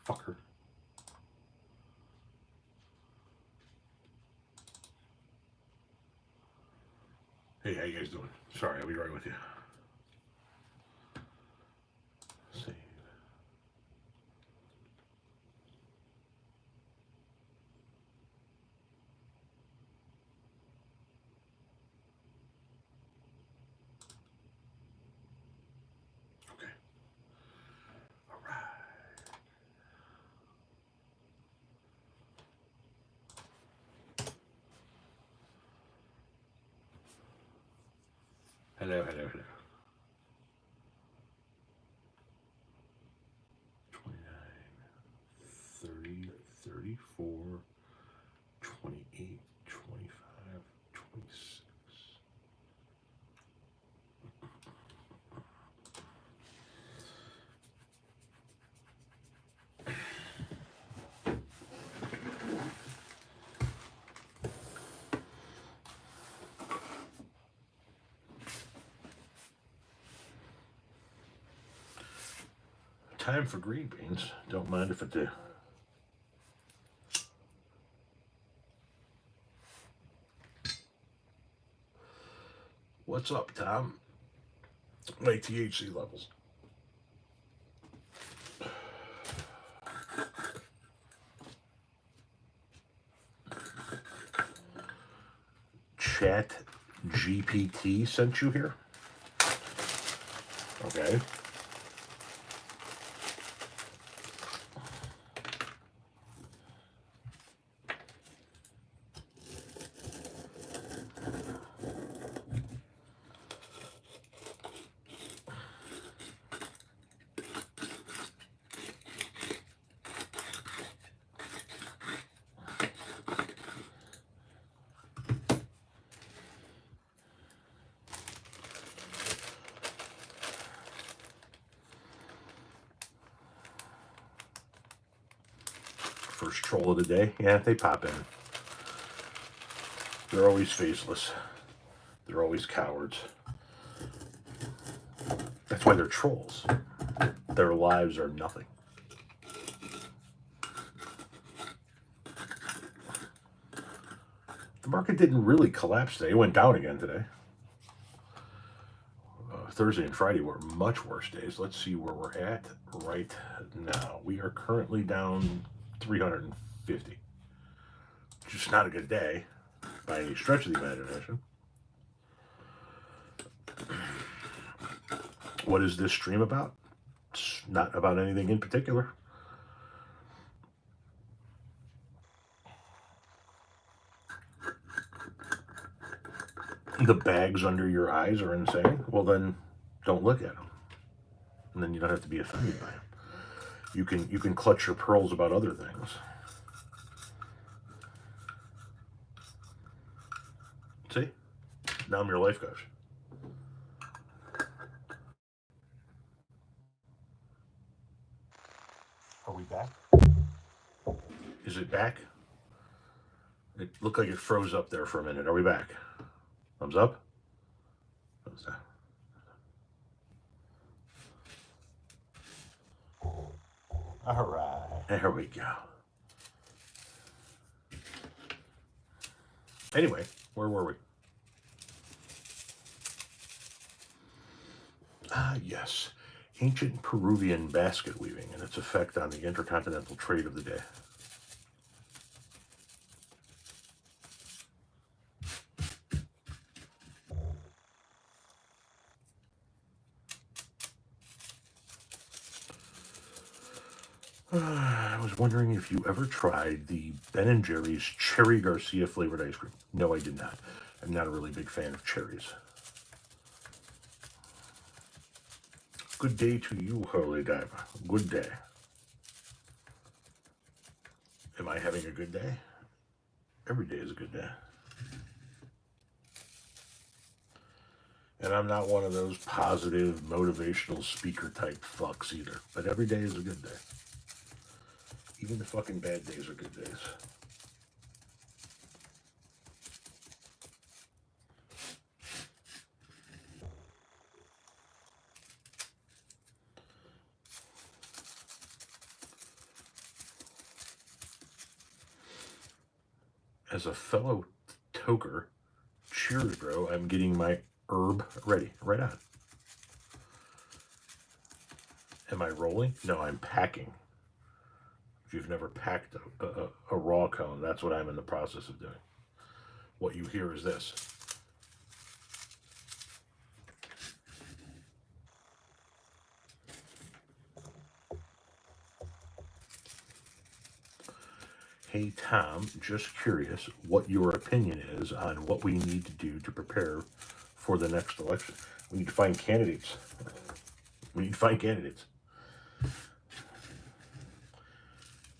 fucker. Hey, how you guys doing? Sorry, I'll be right with you. Save. Okay. All right. Hello, hello, hello. 29, 30, 34, 28, 25, 26. Time for green beans. Don't mind if I do. What's up, Tom? My THC levels. Chat GPT sent you here? Okay. First troll of the day. Yeah, they pop in. They're always faceless. They're always cowards. That's why they're trolls. Their lives are nothing. The market didn't really collapse today. It went down again today. Thursday and Friday were much worse days. Let's see where we're at right now. We are currently down 350. Just not a good day by any stretch of the imagination. What is this stream about? It's not about anything in particular. The bags under your eyes are insane. Well, then don't look at them. And then you don't have to be offended by them. You can clutch your pearls about other things. See? Now I'm your life coach. Are we back? Is it back? It looked like it froze up there for a minute. Are we back? Thumbs up? Thumbs down. All right. There we go. Anyway, where were we? Yes. Ancient Peruvian basket weaving and its effect on the intercontinental trade of the day. I was wondering if you ever tried the Ben & Jerry's Cherry Garcia flavored ice cream. No, I did not. I'm not a really big fan of cherries. Good day to you, Holy Diver. Good day. Am I having a good day? Every day is a good day. And I'm not one of those positive, motivational speaker type fucks either. But every day is a good day. Even the fucking bad days are good days. as a fellow toker, cheers, bro. I'm getting my herb ready. Right on. Am I rolling? No, I'm packing. If you've never packed a raw cone, that's what I'm in the process of doing. What you hear is this. Hey, Tom, just curious what your opinion is on what we need to do to prepare for the next election. We need to find candidates. We need to find candidates.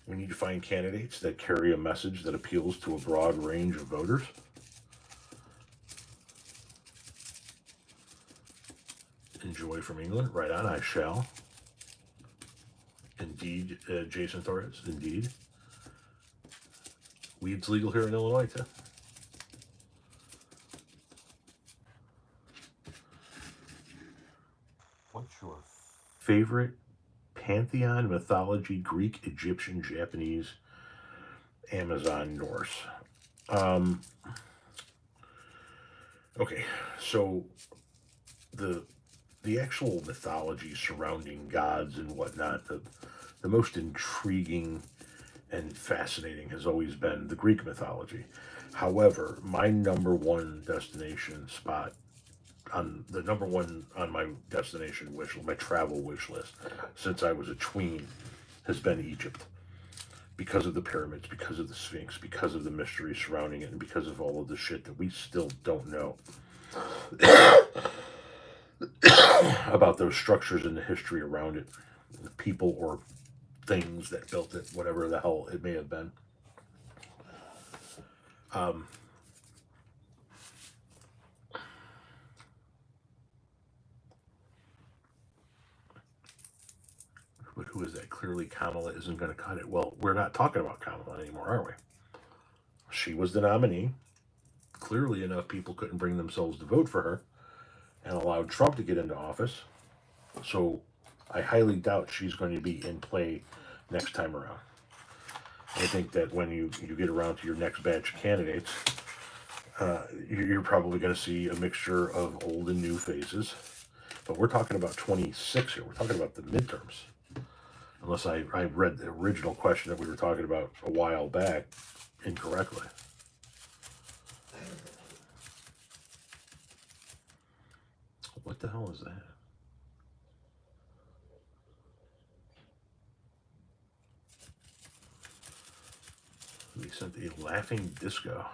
We need to find candidates that carry a message that appeals to a broad range of voters. Enjoy from England. Right on, I shall. Indeed, Jason Torres, indeed. Weed's legal here in Illinois, too. What's your favorite pantheon, mythology, Greek, Egyptian, Japanese, Amazon, Norse? Okay, so the actual mythology surrounding gods and whatnot, the most intriguing and fascinating has always been the Greek mythology. However, my number one destination spot on my destination wish, my travel wish list since I was a tween has been Egypt. Because of the pyramids, because of the Sphinx, because of the mystery surrounding it, and because of all of the shit that we still don't know about those structures and the history around it, the people or things that built it, whatever the hell it may have been. But who is that? Clearly Kamala isn't going to cut it. Well, we're not talking about Kamala anymore, are we? She was the nominee. Clearly enough people couldn't bring themselves to vote for her and allowed Trump to get into office. So I highly doubt she's going to be in play next time around. I think that when you get around to your next batch of candidates, you're probably going to see a mixture of old and new faces. But we're talking about 26 here. We're talking about the midterms. Unless I read the original question that we were talking about a while back incorrectly. What the hell is that? They sent a laughing disco.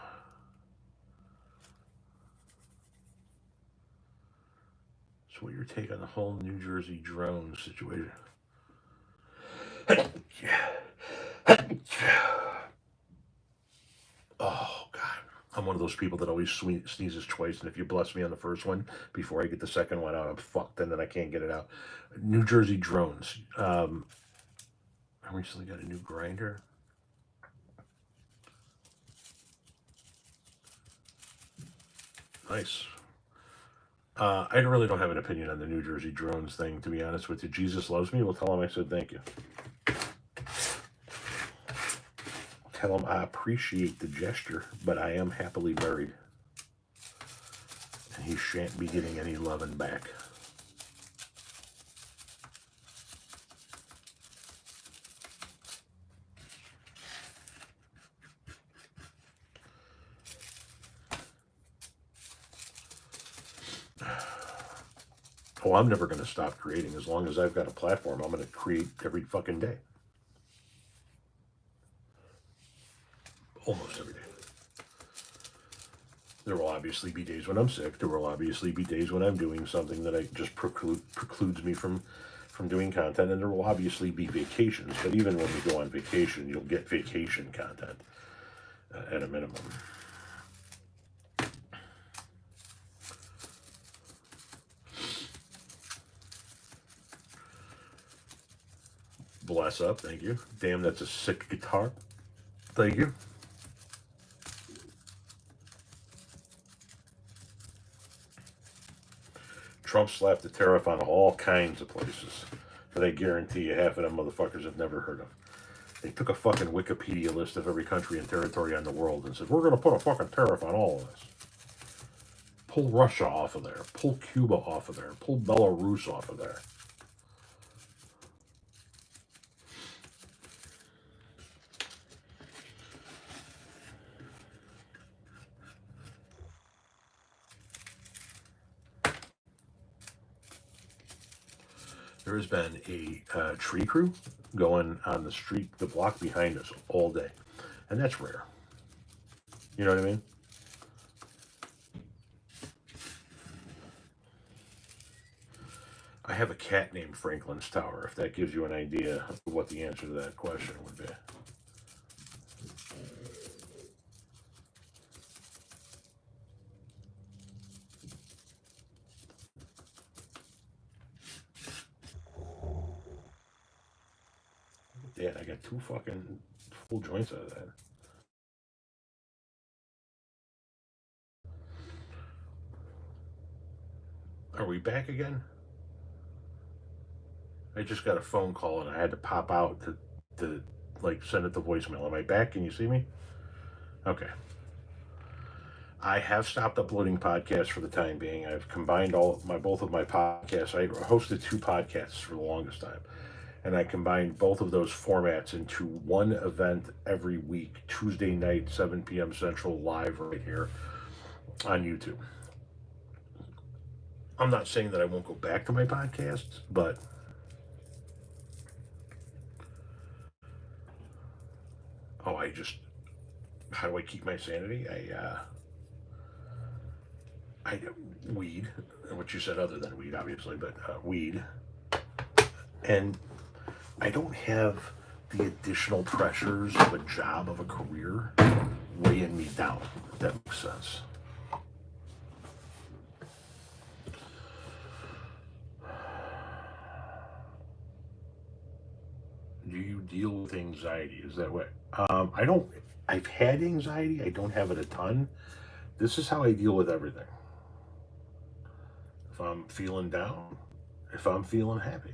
So what your take on the whole New Jersey drone situation? Oh, God. I'm one of those people that always sneezes twice, and if you bless me on the first one, before I get the second one out, I'm fucked, and then I can't get it out. New Jersey drones. I recently got a new grinder. Nice. I really don't have an opinion on the New Jersey drones thing, to be honest with you. Jesus loves me. We'll tell him I said thank you. Tell him I appreciate the gesture, but I am happily married. And he shan't be getting any loving back. Oh, I'm never going to stop creating. As long as I've got a platform, I'm going to create every fucking day. Almost every day. There will obviously be days when I'm sick. There will obviously be days when I'm doing something that I just precludes me from doing content. And there will obviously be vacations. But even when we go on vacation, you'll get vacation content at a minimum. Bless up, thank you. Damn, that's a sick guitar. Thank you. Trump slapped the tariff on all kinds of places that I guarantee you half of them motherfuckers have never heard of. They took a fucking Wikipedia list of every country and territory on the world and said, we're going to put a fucking tariff on all of this. Pull Russia off of there. Pull Cuba off of there. Pull Belarus off of there. There has been a tree crew going on the street, the block behind us all day. And that's rare. You know what I mean? I have a cat named Franklin's Tower, if that gives you an idea of what the answer to that question would be. Yeah, I got 2 fucking full joints out of that. Are we back again? I just got a phone call and I had to pop out to like send it to voicemail. Am I back? Can you see me? Okay. I have stopped uploading podcasts for the time being. I've combined both of my podcasts. I hosted 2 podcasts for the longest time. And I combined both of those formats into one event every week, Tuesday night, 7 p.m. Central, live right here on YouTube. I'm not saying that I won't go back to my podcasts, but how do I keep my sanity? I weed, what you said other than weed, obviously, but weed. And I don't have the additional pressures of a job, of a career, weighing me down, if that makes sense. Do you deal with anxiety? Is that what? I've had anxiety. I don't have it a ton. This is how I deal with everything. If I'm feeling down, if I'm feeling happy,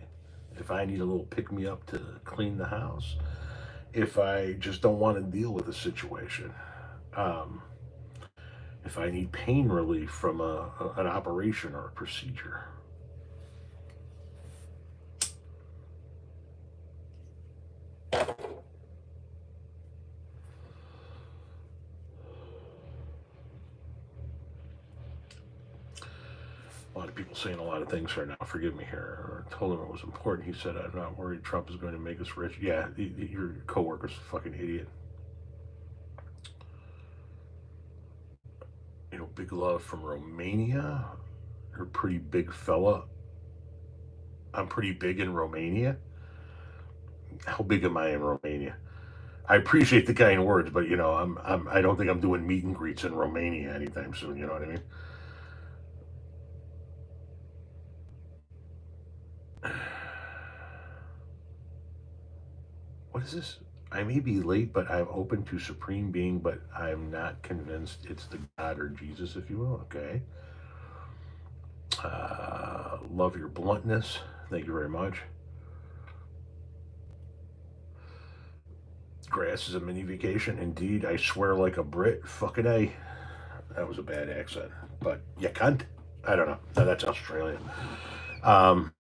if I need a little pick me up to clean the house, if I just don't want to deal with a situation, if I need pain relief from an operation or a procedure. A lot of people saying a lot of things right now. Forgive me here. I told him it was important. He said, I'm not worried Trump is going to make us rich. Yeah, your coworker's a fucking idiot. You know, big love from Romania. You're a pretty big fella. I'm pretty big in Romania. How big am I in Romania? I appreciate the kind words, but you know, I don't think I'm doing meet and greets in Romania anytime soon. You know what I mean? What is this? I may be late, but I'm open to Supreme Being, but I'm not convinced it's the God or Jesus, if you will. Okay. Love your bluntness. Thank you very much. Grass is a mini vacation. Indeed, I swear like a Brit. Fucking A. That was a bad accent. But you cunt. I don't know. No, that's Australian. Um,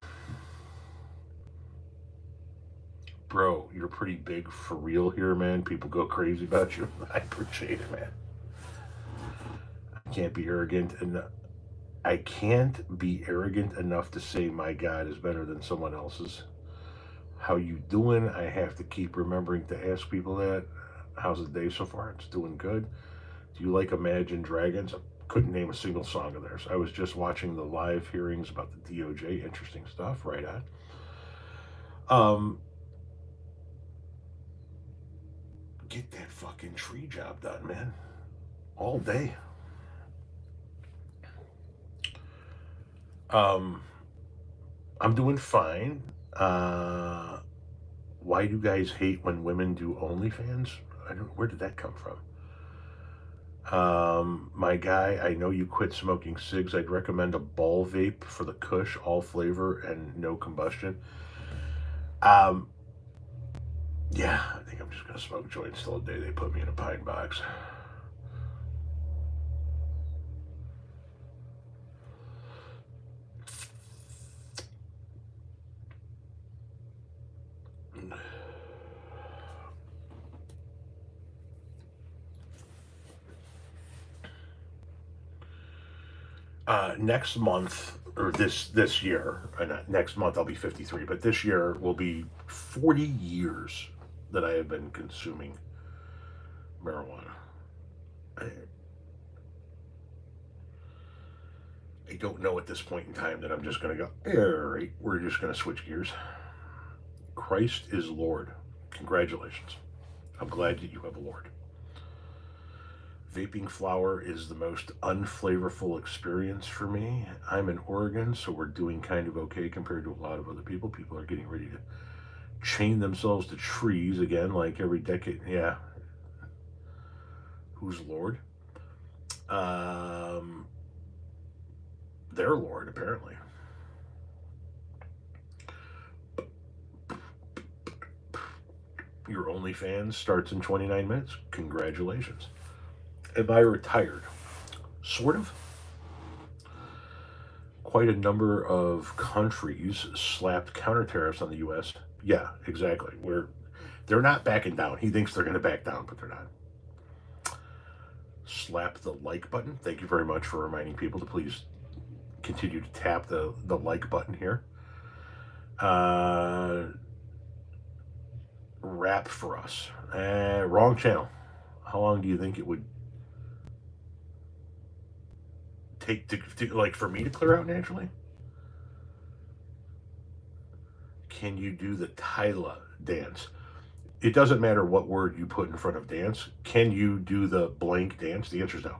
Bro, you're pretty big for real here, man. People go crazy about you. I appreciate it, man. I can't be arrogant and I can't be arrogant enough to say my God is better than someone else's. How you doing? I have to keep remembering to ask people that. How's the day so far? It's doing good. Do you like Imagine Dragons? I couldn't name a single song of theirs. I was just watching the live hearings about the DOJ. Interesting stuff, right on. Get that fucking tree job done, man. All day. I'm doing fine. Why do guys hate when women do OnlyFans? Where did that come from? My guy, I know you quit smoking cigs. I'd recommend a ball vape for the kush, all flavor and no combustion. Um, Yeah, I think I'm just going to smoke joints till the day they put me in a pine box. Next month, or this year, next month I'll be 53, but this year will be 40 years that I have been consuming marijuana. I, I don't know at this point in time that I'm just going to go, all right, we're just going to switch gears. Christ is Lord. Congratulations. I'm glad that you have a Lord. Vaping flower is the most unflavorful experience for me. I'm in Oregon, so we're doing kind of okay compared to a lot of other people. People are getting ready to chain themselves to trees again, like every decade. Yeah. Who's Lord? Um, their Lord, apparently. Your OnlyFans starts in 29 minutes. Congratulations. Am I retired? Sort of. Quite a number of countries slapped counter tariffs on the U.S. Yeah, exactly. They're not backing down. He thinks they're going to back down, but they're not. Slap the like button. Thank you very much for reminding people to please continue to tap the like button here. Rap for us. Wrong channel. How long do you think it would take to like for me to clear out naturally? Can you do the Tyla dance? It doesn't matter what word you put in front of dance. Can you do the blank dance? The answer is no.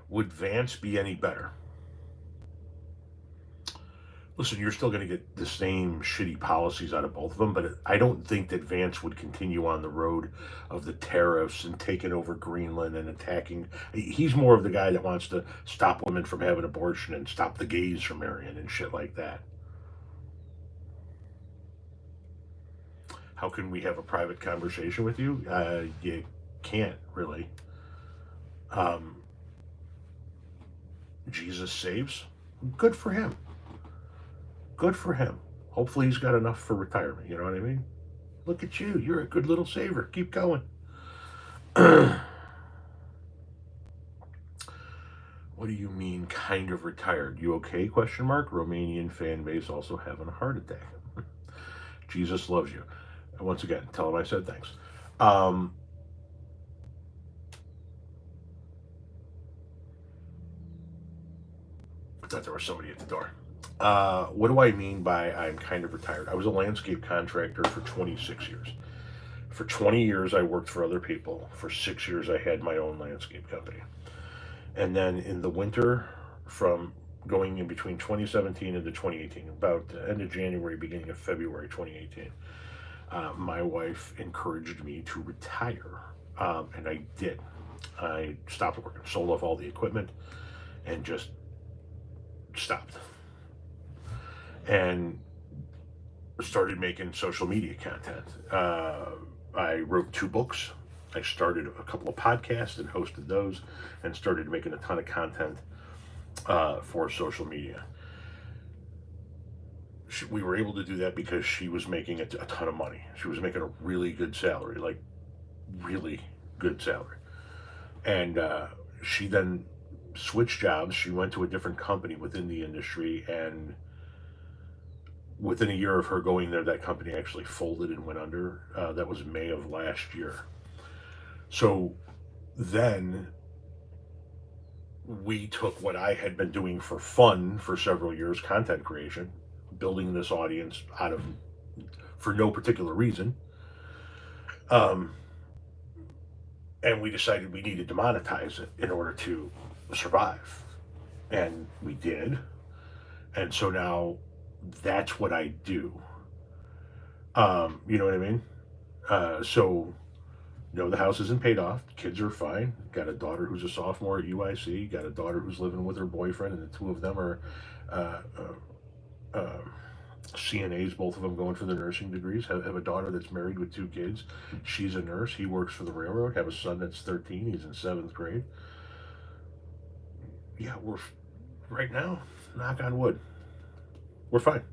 Would Vance be any better? Listen, you're still going to get the same shitty policies out of both of them, but I don't think that Vance would continue on the road of the tariffs and taking over Greenland and attacking. He's more of the guy that wants to stop women from having abortion and stop the gays from marrying and shit like that. How can we have a private conversation with you? You can't really. Um, Jesus saves. Good for him. Good for him. Hopefully he's got enough for retirement. You know what I mean? Look at you. You're a good little saver. Keep going. What do you mean kind of retired? You okay? Question mark. Romanian fan base also having a heart attack. Jesus loves you. And once again, tell him I said thanks. I thought there was somebody at the door. What do I mean by I'm kind of retired? I was a landscape contractor for 26 years. For 20 years, I worked for other people. For 6 years, I had my own landscape company. And then in the winter, from going in between 2017 into 2018, about the end of January, beginning of February 2018, my wife encouraged me to retire. And I did. I stopped working, sold off all the equipment, and just stopped. And started making social media content. I wrote 2 books. I started a couple of podcasts and hosted those, and started making a ton of content for social media. We were able to do that because she was making a ton of money. She was making a really good salary, like really good salary. And she then switched jobs. She went to a different company within the industry, and within a year of her going there, that company actually folded and went under. That was May of last year. So then we took what I had been doing for fun for several years, content creation, building this audience for no particular reason. And we decided we needed to monetize it in order to survive. And we did. And so now that's what I do. You know what I mean? So, no, the house isn't paid off. Kids are fine. Got a daughter who's a sophomore at UIC. Got a daughter who's living with her boyfriend, and the two of them are uh, uh, CNAs, both of them going for their nursing degrees. Have a daughter that's married with 2 kids. She's a nurse. He works for the railroad. Have a son that's 13. He's in 7th grade. Yeah, we're right now, knock on wood, we're fine.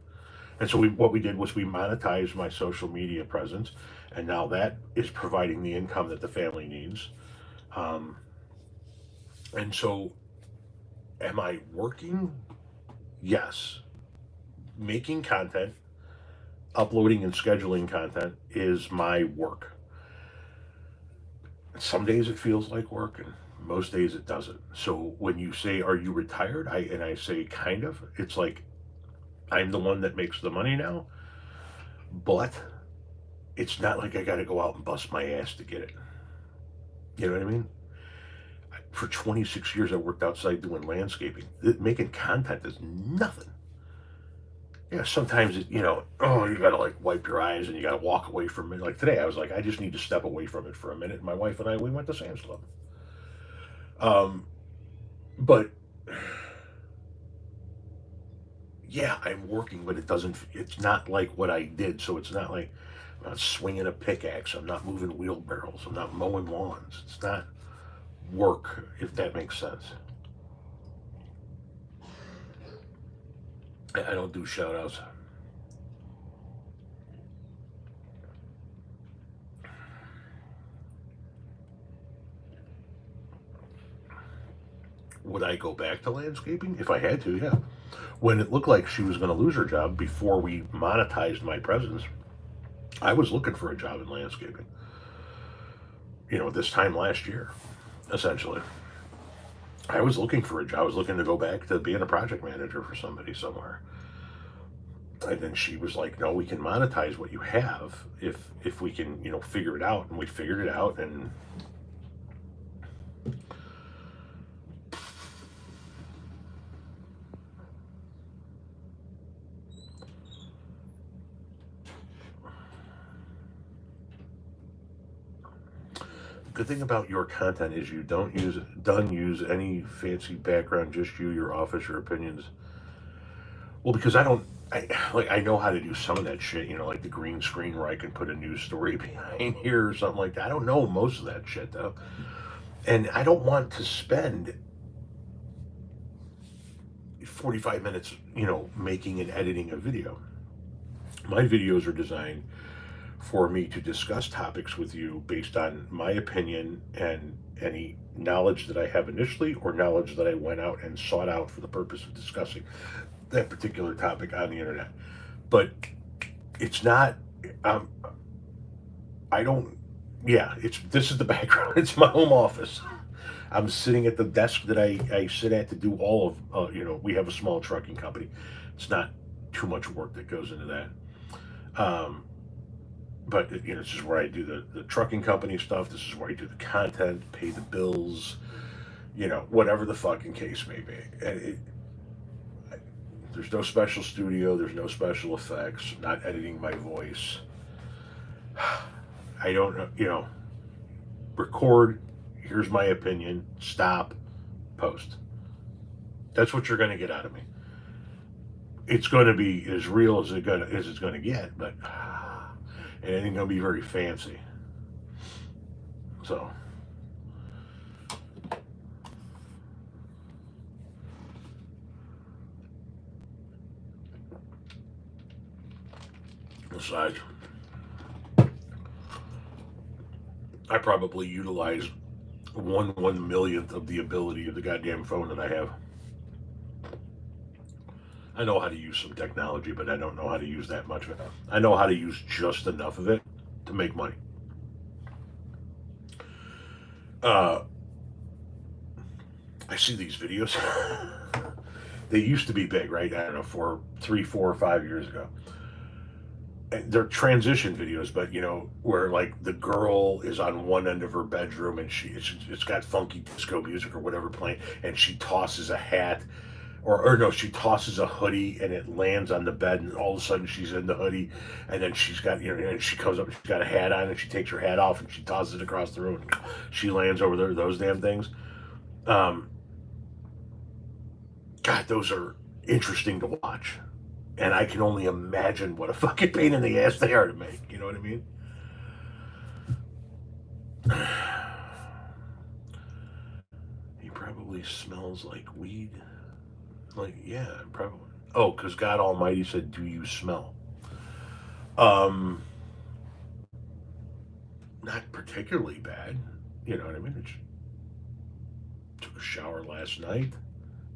And so what we did was we monetized my social media presence, and now that is providing the income that the family needs. Um, and so, am I working? Yes. Making content, uploading and scheduling content is my work. Some days it feels like work, and most days it doesn't. So when you say, "Are you retired?" I say, "Kind of." It's like I'm the one that makes the money now, but it's not like I got to go out and bust my ass to get it. You know what I mean? For 26 years, I worked outside doing landscaping. Making content is nothing. Yeah, sometimes oh, you gotta like wipe your eyes and you gotta walk away from it. Like today, I was like, I just need to step away from it for a minute. And my wife and I, we went to Sam's Club. Um, but yeah, I'm working, but it doesn't. It's not like what I did. So it's not like I'm not swinging a pickaxe. I'm not moving wheelbarrows. I'm not mowing lawns. It's not work, if that makes sense. I don't do shout outs. Would I go back to landscaping if I had to? Yeah. When it looked like she was going to lose her job before we monetized my presence, I was looking for a job in landscaping. This time last year, essentially. I was looking for a job. I was looking to go back to being a project manager for somebody somewhere. And then she was like, "No, we can monetize what you have if we can, figure it out." And we figured it out, and good thing about your content is you don't use any fancy background, just your office, your opinions. Well, because I know how to do some of that shit, like the green screen where I can put a news story behind here or something like that. I don't know most of that shit though. And I don't want to spend 45 minutes, making and editing a video. My videos are designed for me to discuss topics with you based on my opinion and any knowledge that I have initially or knowledge that I went out and sought out for the purpose of discussing that particular topic on the internet. But it's not, um, I don't, yeah, this is the background. It's my home office. I'm sitting at the desk that I sit at to do all of, we have a small trucking company. It's not too much work that goes into that. Um, but this is where I do the trucking company stuff. This is where I do the content, pay the bills, whatever the fucking case may be. And there's no special studio, there's no special effects, I'm not editing my voice. I don't know, record, here's my opinion, stop, post. That's what you're going to get out of me. It's going to be as real as it's going to get, but it ain't going to be very fancy. So, besides, I probably utilize one millionth of the ability of the goddamn phone that I have. I know how to use some technology, but I don't know how to use that much of it. I know how to use just enough of it to make money. Uh, I see these videos. They used to be big, right? I don't know, 3, 4, or 5 years ago. And they're transition videos, but where like the girl is on one end of her bedroom and it's got funky disco music or whatever playing, and she tosses a hat, or no, she tosses a hoodie and it lands on the bed, and all of a sudden she's in the hoodie, and then she's got and she comes up, she's got a hat on, and she takes her hat off and she tosses it across the room, and she lands over there. Those damn things. Um, God, those are interesting to watch. And I can only imagine what a fucking pain in the ass they are to make. You know what I mean? He probably smells like weed. Like, yeah, probably. Oh, because God Almighty said, "Do you smell?" Um, Not particularly bad. You know what I mean? I just took a shower last night.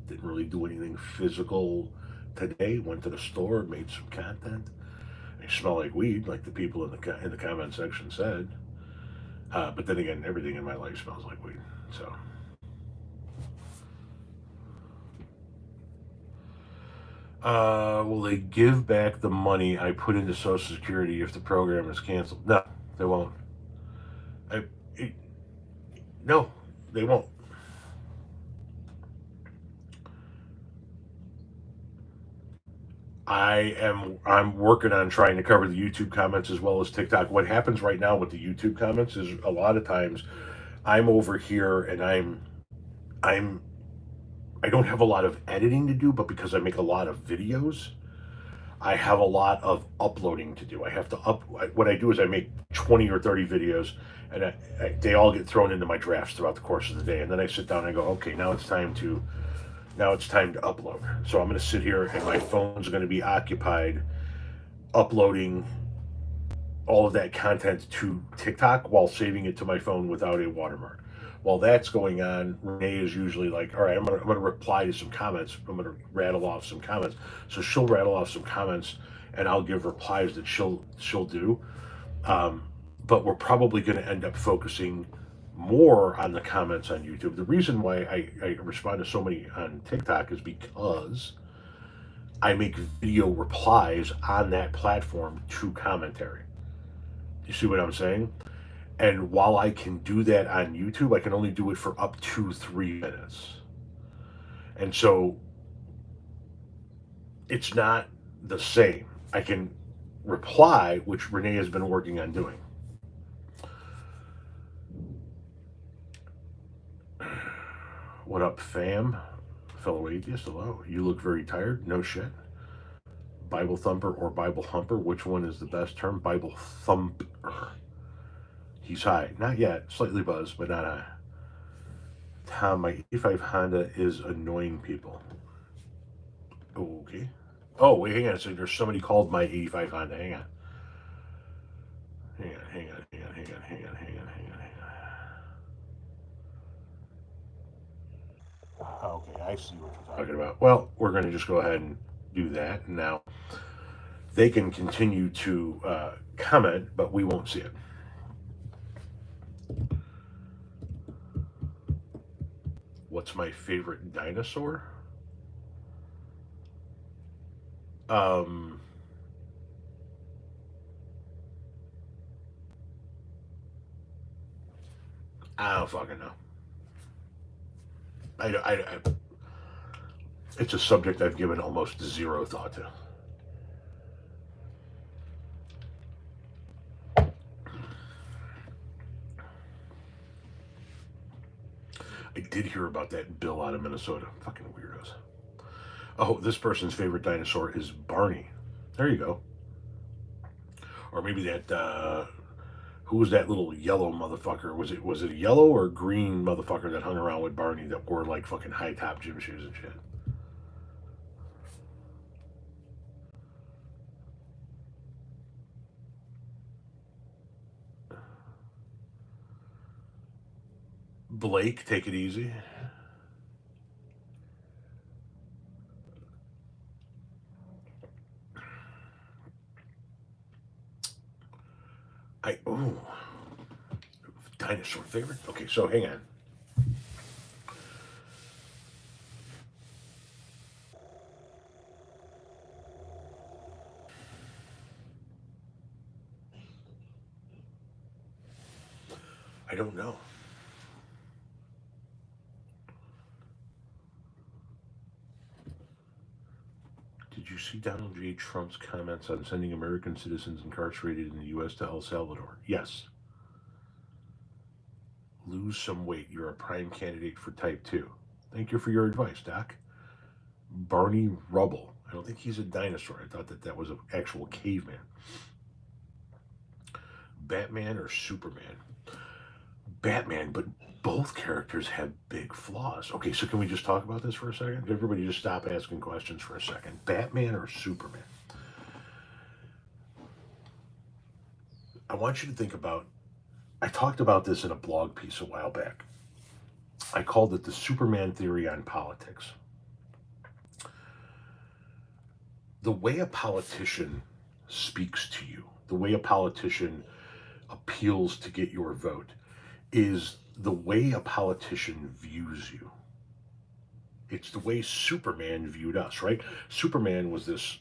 Didn't really do anything physical today. Went to the store, made some content. I smell like weed, like the people in the comment section said. But then again, everything in my life smells like weed. So, will they give back the money I put into Social Security if the program is canceled? No, they won't. I, it, no, they won't. I'm working on trying to cover the YouTube comments as well as TikTok. What happens right now with the YouTube comments is a lot of times I'm over here and I'm I don't have a lot of editing to do, but because I make a lot of videos, I have a lot of uploading to do. I have to what I do is I make 20 or 30 videos and they all get thrown into my drafts throughout the course of the day. And then I sit down and I go, okay, now it's time to upload. So I'm going to sit here and my phone's going to be occupied uploading all of that content to TikTok while saving it to my phone without a watermark. While that's going on, Renee is usually like, all right, I'm gonna reply to some comments. I'm gonna rattle off some comments. So she'll rattle off some comments and I'll give replies that she'll do. Um, but we're probably gonna end up focusing more on the comments on YouTube. The reason why I respond to so many on TikTok is because I make video replies on that platform to commentary. You see what I'm saying? And while I can do that on YouTube, I can only do it for up to 3 minutes. And so it's not the same. I can reply, which Renee has been working on doing. What up, fam? Fellow atheist, hello. You look very tired. No shit. Bible thumper or Bible humper? Which one is the best term? Bible thumper. He's high. Not yet. Slightly buzzed, but not high. Tom, my E5 Honda is annoying people. Okay. Oh, wait, hang on a second. There's somebody called my 85 Honda. Hang on. Hang on, hang on, hang on, hang on, hang on, hang on, hang on, hang on. Okay, I see what you're talking about. Well, we're going to just go ahead and do that. Now, they can continue to comment, but we won't see it. What's my favorite dinosaur? Um, I don't fucking know. It's a subject I've given almost zero thought to. I did hear about that bill out of Minnesota. Fucking weirdos. Oh, this person's favorite dinosaur is Barney. There you go. Or maybe that. Who was that little yellow motherfucker? Was it a yellow or green motherfucker that hung around with Barney that wore like fucking high top gym shoes and shit? Blake, take it easy. Dinosaur favorite. Okay, so hang on. I don't know. Did you see Donald J. Trump's comments on sending American citizens incarcerated in the U.S. to El Salvador? Yes. Lose some weight. You're a prime candidate for type 2. Thank you for your advice, Doc. Barney Rubble. I don't think he's a dinosaur. I thought that was an actual caveman. Batman or Superman? Batman, but both characters have big flaws. Okay, so can we just talk about this for a second? Everybody just stop asking questions for a second. Batman or Superman? I want you to think about, I talked about this in a blog piece a while back. I called it the Superman theory on politics. The way a politician speaks to you, the way a politician appeals to get your vote, is the way a politician views you. It's the way Superman viewed us, right? Superman was this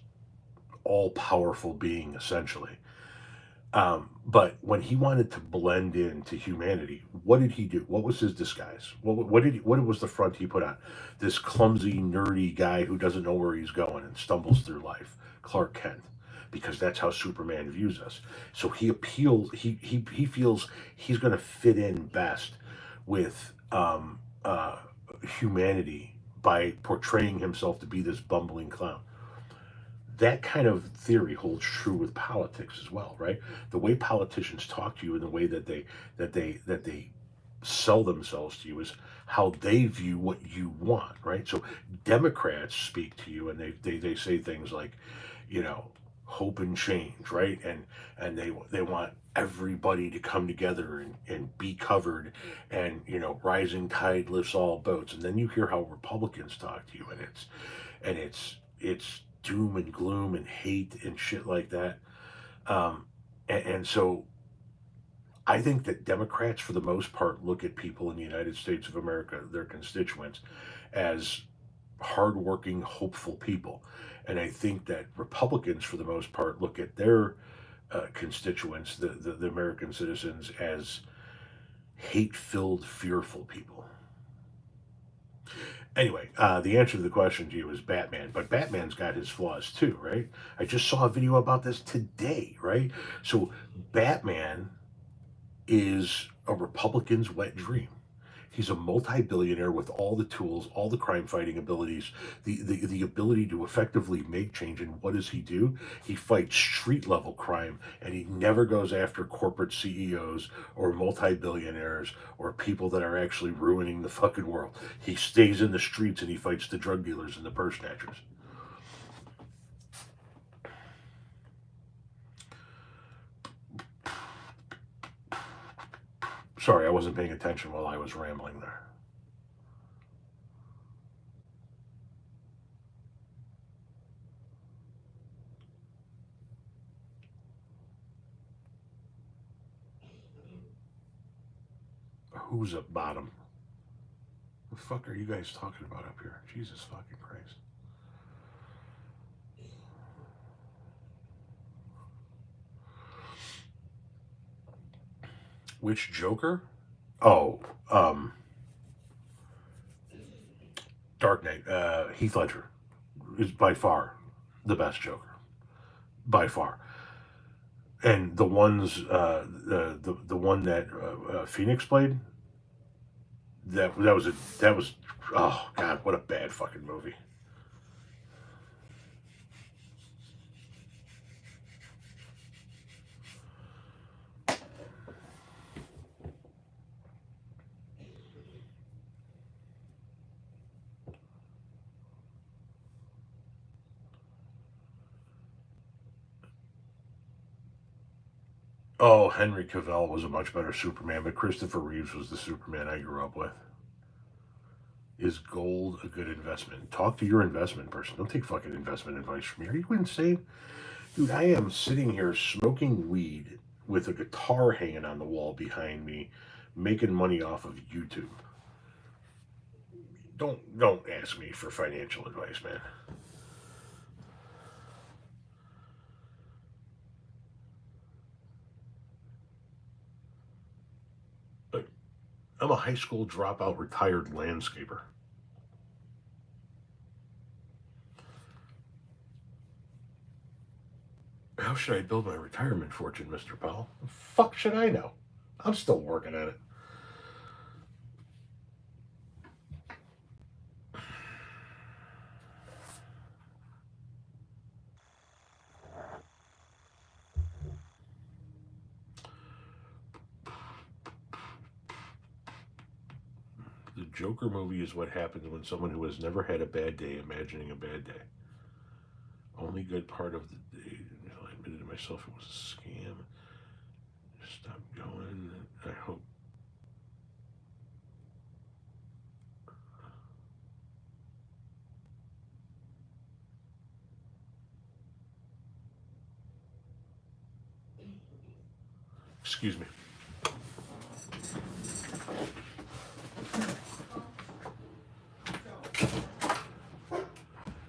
all-powerful being, essentially. But when he wanted to blend into humanity, what did he do? What was his disguise? What was the front he put on? This clumsy, nerdy guy who doesn't know where he's going and stumbles through life, Clark Kent, because that's how Superman views us. So he appeals. He feels he's going to fit in best with humanity by portraying himself to be this bumbling clown. That kind of theory holds true with politics as well, right? The way politicians talk to you and the way that they sell themselves to you is how they view what you want, right? So Democrats speak to you and they say things like, you know, hope and change, right? And they want everybody to come together and be covered, and you know, rising tide lifts all boats. And then you hear how Republicans talk to you, and it's doom and gloom and hate and shit like that. And so I think that Democrats, for the most part, look at people in the United States of America, their constituents, as hardworking, hopeful people. And I think that Republicans, for the most part, look at their constituents, the American citizens, as hate filled, fearful people. Anyway, the answer to the question to you is Batman, but Batman's got his flaws too, right? I just saw a video about this today, right? So Batman is a Republican's wet dream. He's a multi-billionaire with all the tools, all the crime-fighting abilities, the ability to effectively make change. And what does he do? He fights street-level crime, and he never goes after corporate CEOs or multi-billionaires or people that are actually ruining the fucking world. He stays in the streets and he fights the drug dealers and the purse snatchers. Sorry, I wasn't paying attention while I was rambling there. Who's at bottom? What the fuck are you guys talking about up here? Jesus fucking Christ. Which Joker? Oh, Dark Knight. Heath Ledger is by far the best Joker, by far. And the the one that Phoenix played, that was oh god, what a bad fucking movie. Oh, Henry Cavill was a much better Superman, but Christopher Reeves was the Superman I grew up with. Is gold a good investment? Talk to your investment person. Don't take fucking investment advice from me. Are you insane? Dude, I am sitting here smoking weed with a guitar hanging on the wall behind me, making money off of YouTube. Don't ask me for financial advice, man. But I'm a high school dropout retired landscaper. How should I build my retirement fortune, Mr. Powell? The fuck should I know? I'm still working at it. Joker movie is what happens when someone who has never had a bad day imagining a bad day. Only good part of the day. I admitted to myself it was a scam. Stop going. I hope. Excuse me.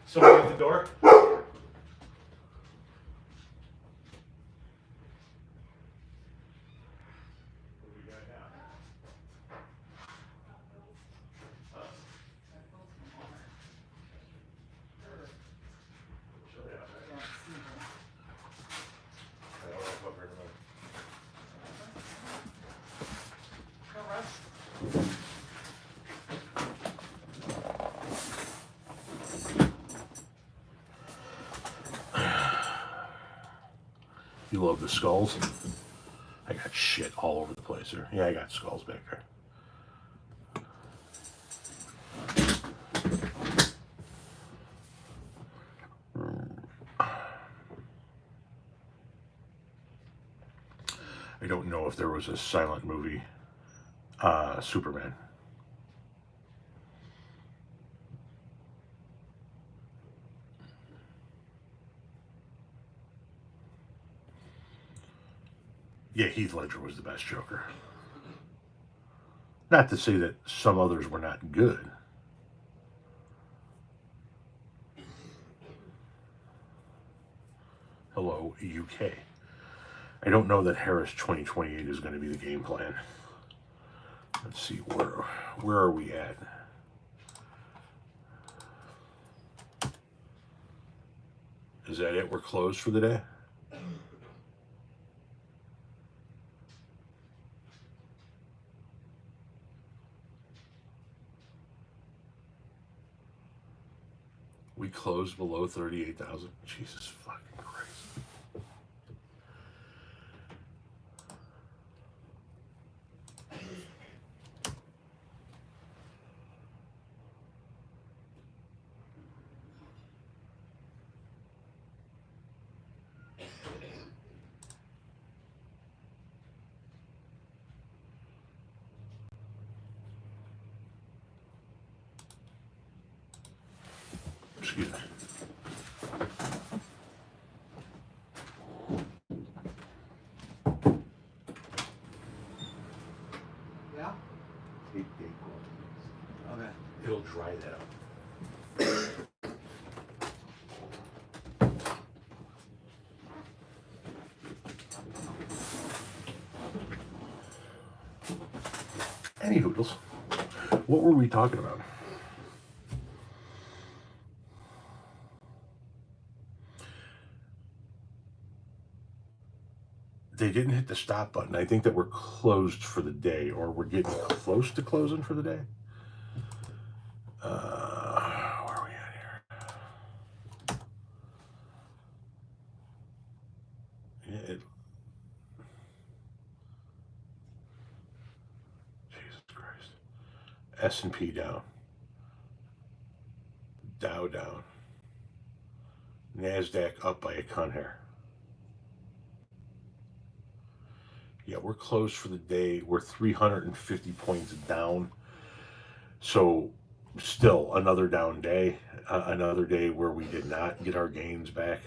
Somebody at the door? You love the skulls? I got shit all over the place here. Yeah, I got skulls back there. I don't know if there was a silent movie, Superman. Yeah, Heath Ledger was the best Joker. Not to say that some others were not good. Hello, UK. I don't know that Harris 2028 is going to be the game plan. Let's see, where are we at? Is that it? We're closed for the day? We closed below 38,000. Jesus fucking Christ. Excuse me. Yeah? Take Dayquil. Okay. It'll dry that up. Any hoodles. What were we talking about? They didn't hit the stop button. I think that we're closed for the day, or we're getting close to closing for the day. Where are we at here? Yeah, Jesus Christ. S&P down. Dow down. NASDAQ up by a cunt hair. Yeah, we're closed for the day. We're 350 points down. So still another down day. Another day where we did not get our gains back.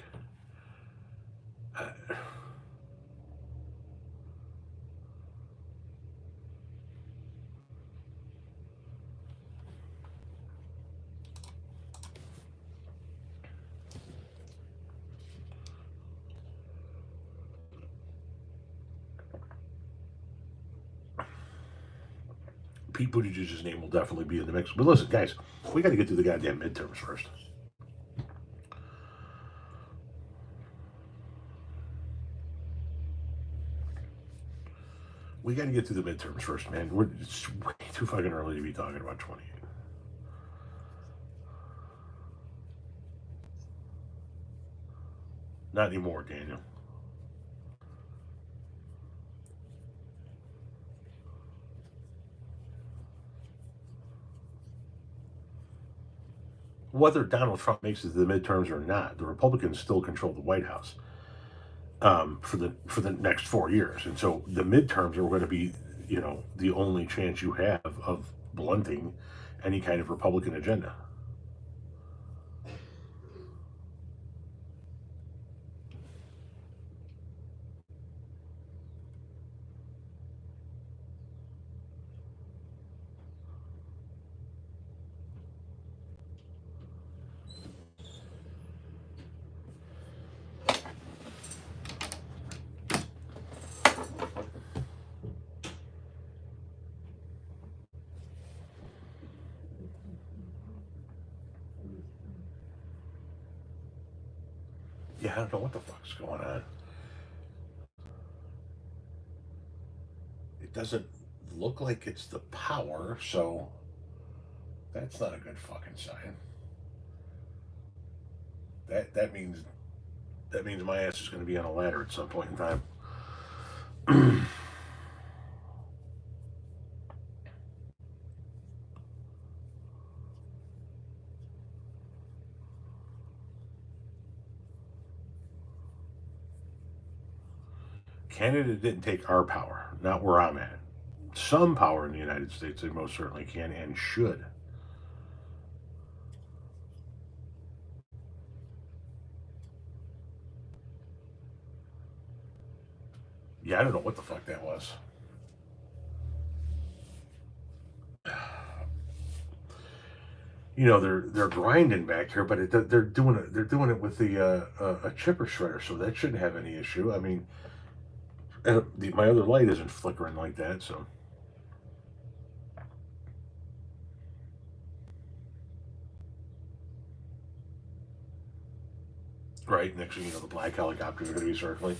Pete Buttigieg's name will definitely be in the mix. But listen, guys, we got to get through the goddamn midterms first. We got to get through the midterms first, man. It's way too fucking early to be talking about 28. Not anymore, Daniel. whether Donald Trump makes it to the midterms or not, the Republicans still control the White House for the next 4 years, and so the midterms are going to be, the only chance you have of blunting any kind of Republican agenda. Yeah, I don't know what the fuck's going on. It doesn't look like it's the power, so that's not a good fucking sign. That means my ass is going to be on a ladder at some point in time. Canada didn't take our power, not where I'm at. Some power in the United States, they most certainly can and should. Yeah, I don't know what the fuck that was. They're grinding back here, but they're doing it with a chipper shredder, so that shouldn't have any issue. I mean, and my other light isn't flickering like that, so right next thing you know, the black helicopters are going to be circling.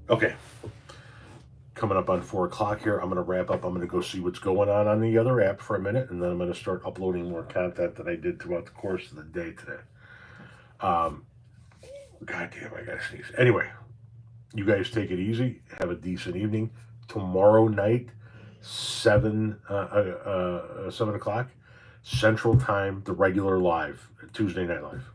Okay, coming up on 4 o'clock here. I'm going to wrap up. I'm going to go see what's going on the other app for a minute, and then I'm going to start uploading more content that I did throughout the course of the day today. God damn, I gotta sneeze. Anyway, you guys take it easy. Have a decent evening. Tomorrow night, 7 o'clock Central Time, the regular live, Tuesday Night Live.